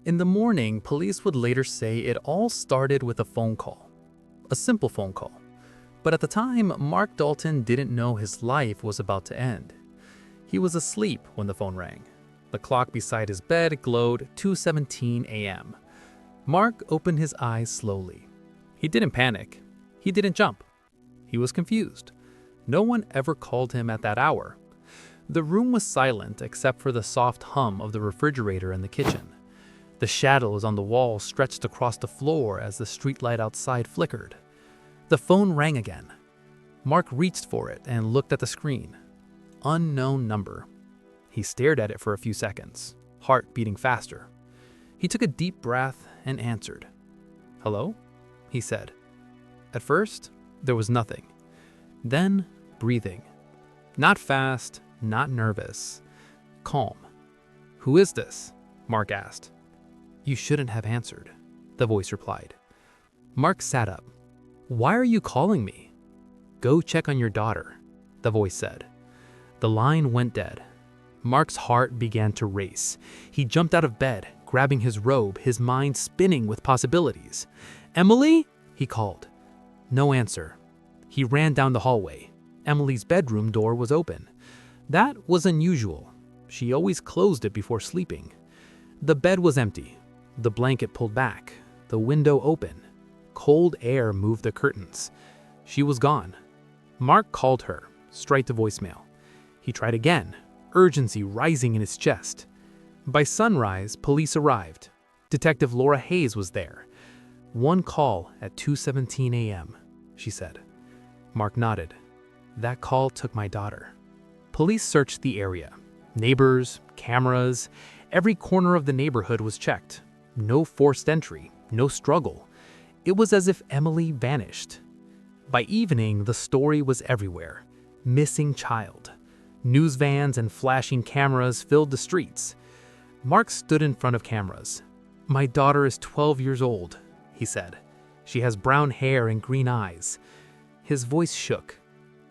In the morning, police would later say it all started with a phone call. A simple phone call. But at the time, Mark Dalton didn't know his life was about to end. He was asleep when the phone rang. The clock beside his bed glowed 2:17 a.m. Mark opened his eyes slowly. He didn't panic. He didn't jump. He was confused. No one ever called him at that hour. The room was silent except for the soft hum of the refrigerator in the kitchen. The shadows on the wall stretched across the floor as the streetlight outside flickered. The phone rang again. Mark reached for it and looked at the screen. Unknown number. He stared at it for a few seconds, heart beating faster. He took a deep breath and answered. "Hello?" he said. At first, there was nothing. Then, breathing. Not fast, not nervous. Calm. "Who is this?" Mark asked. "You shouldn't have answered," the voice replied. Mark sat up. "Why are you calling me?" "Go check on your daughter," the voice said. The line went dead. Mark's heart began to race. He jumped out of bed, grabbing his robe, his mind spinning with possibilities. "Emily?" he called. No answer. He ran down the hallway. Emily's bedroom door was open. That was unusual. She always closed it before sleeping. The bed was empty. The blanket pulled back. The window open. Cold air moved the curtains. She was gone. Mark called her, straight to voicemail. He tried again, urgency rising in his chest. By sunrise, police arrived. Detective Laura Hayes was there. "One call at 2:17 a.m., she said. Mark nodded. "That call took my daughter." Police searched the area. Neighbors, cameras, every corner of the neighborhood was checked. No forced entry, no struggle. It was as if Emily vanished. By evening, the story was everywhere. Missing child. News vans and flashing cameras filled the streets. Mark stood in front of cameras. "My daughter is 12 years old," he said. "She has brown hair and green eyes." His voice shook.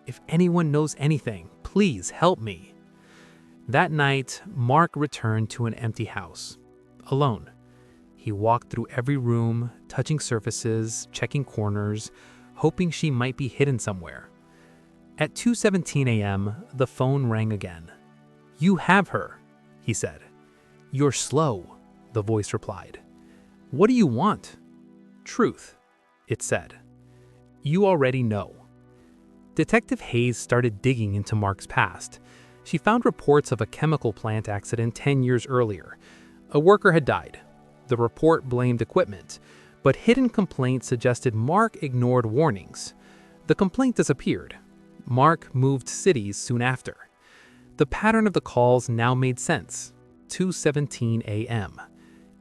"If anyone knows anything, please help me." That night, Mark returned to an empty house. Alone. He walked through every room, touching surfaces, checking corners, hoping she might be hidden somewhere. At 2:17 a.m., the phone rang again. "You have her," he said. "You're slow," the voice replied. "What do you want?" "Truth," it said. "You already know." Detective Hayes started digging into Mark's past. She found reports of a chemical plant accident 10 years earlier. A worker had died. The report blamed equipment, but hidden complaints suggested Mark ignored warnings. The complaint disappeared. Mark moved cities soon after. The pattern of the calls now made sense. 2:17 a.m.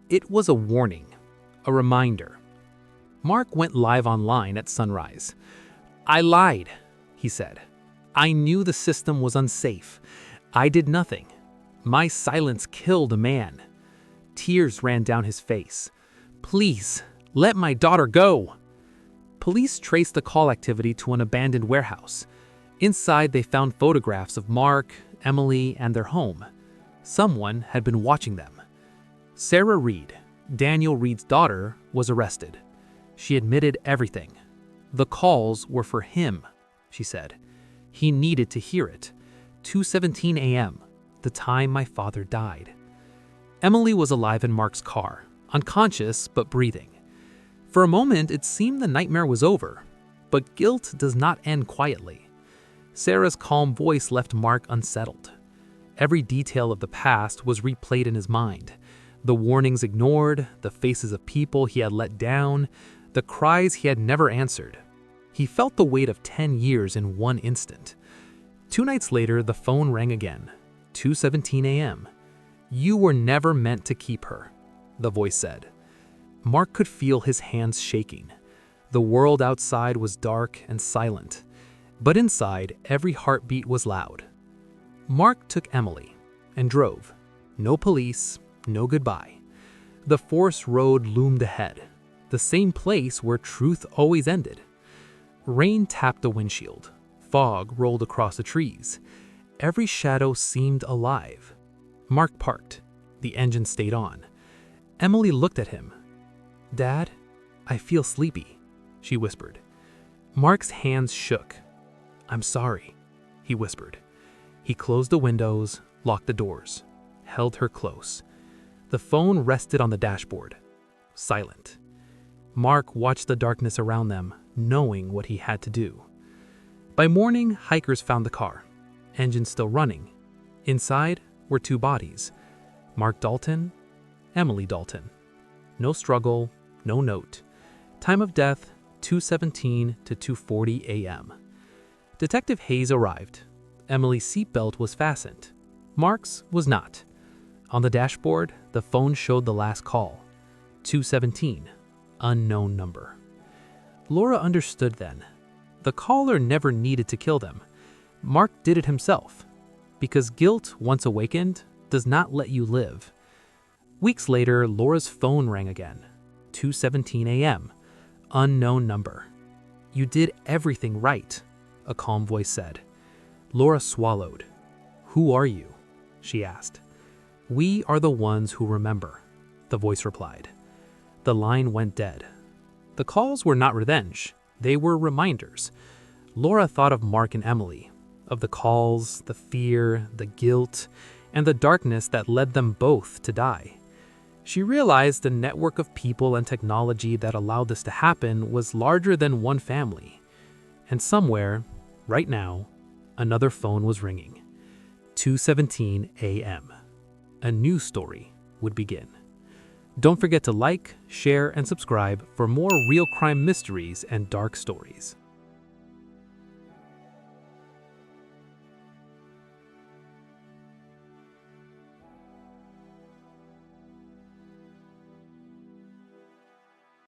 It was a warning, a reminder. Mark went live online at sunrise. "I lied," he said. "I knew the system was unsafe. I did nothing. My silence killed a man." Tears ran down his face. "Please, let my daughter go." Police traced the call activity to an abandoned warehouse. Inside, they found photographs of Mark, Emily, and their home. Someone had been watching them. Sarah Reed, Daniel Reed's daughter, was arrested. She admitted everything. "The calls were for him," she said. "He needed to hear it. 2:17 a.m., the time my father died." Emily was alive in Mark's car, unconscious but breathing. For a moment, it seemed the nightmare was over, but guilt does not end quietly. Sarah's calm voice left Mark unsettled. Every detail of the past was replayed in his mind. The warnings ignored, the faces of people he had let down, the cries he had never answered. He felt the weight of 10 years in one instant. 2 nights later, the phone rang again. 2:17 a.m. "You were never meant to keep her," the voice said. Mark could feel his hands shaking. The world outside was dark and silent, but inside, every heartbeat was loud. Mark took Emily and drove. No police, no goodbye. The forest road loomed ahead, the same place where truth always ended. Rain tapped the windshield. Fog rolled across the trees. Every shadow seemed alive. Mark parked. The engine stayed on. Emily looked at him. "Dad, I feel sleepy," she whispered. Mark's hands shook. "I'm sorry," he whispered. He closed the windows, locked the doors, held her close. The phone rested on the dashboard, silent. Mark watched the darkness around them, knowing what he had to do. By morning, hikers found the car, engine still running. Inside were two bodies, Mark Dalton, Emily Dalton. No struggle, no note. Time of death, 2:17 to 2:40 a.m. Detective Hayes arrived. Emily's seatbelt was fastened. Mark's was not. On the dashboard, the phone showed the last call, 2:17, unknown number. Laura understood then. The caller never needed to kill them. Mark did it himself. Because guilt, once awakened, does not let you live. Weeks later, Laura's phone rang again, 2:17 a.m., unknown number. "You did everything right," a calm voice said. Laura swallowed. "Who are you?" she asked. "We are the ones who remember," the voice replied. The line went dead. The calls were not revenge. They were reminders. Laura thought of Mark and Emily, of the calls, the fear, the guilt, and the darkness that led them both to die. She realized the network of people and technology that allowed this to happen was larger than one family. And somewhere, right now, another phone was ringing. 2:17 a.m. A new story would begin. Don't forget to like, share, and subscribe for more real crime mysteries and dark stories.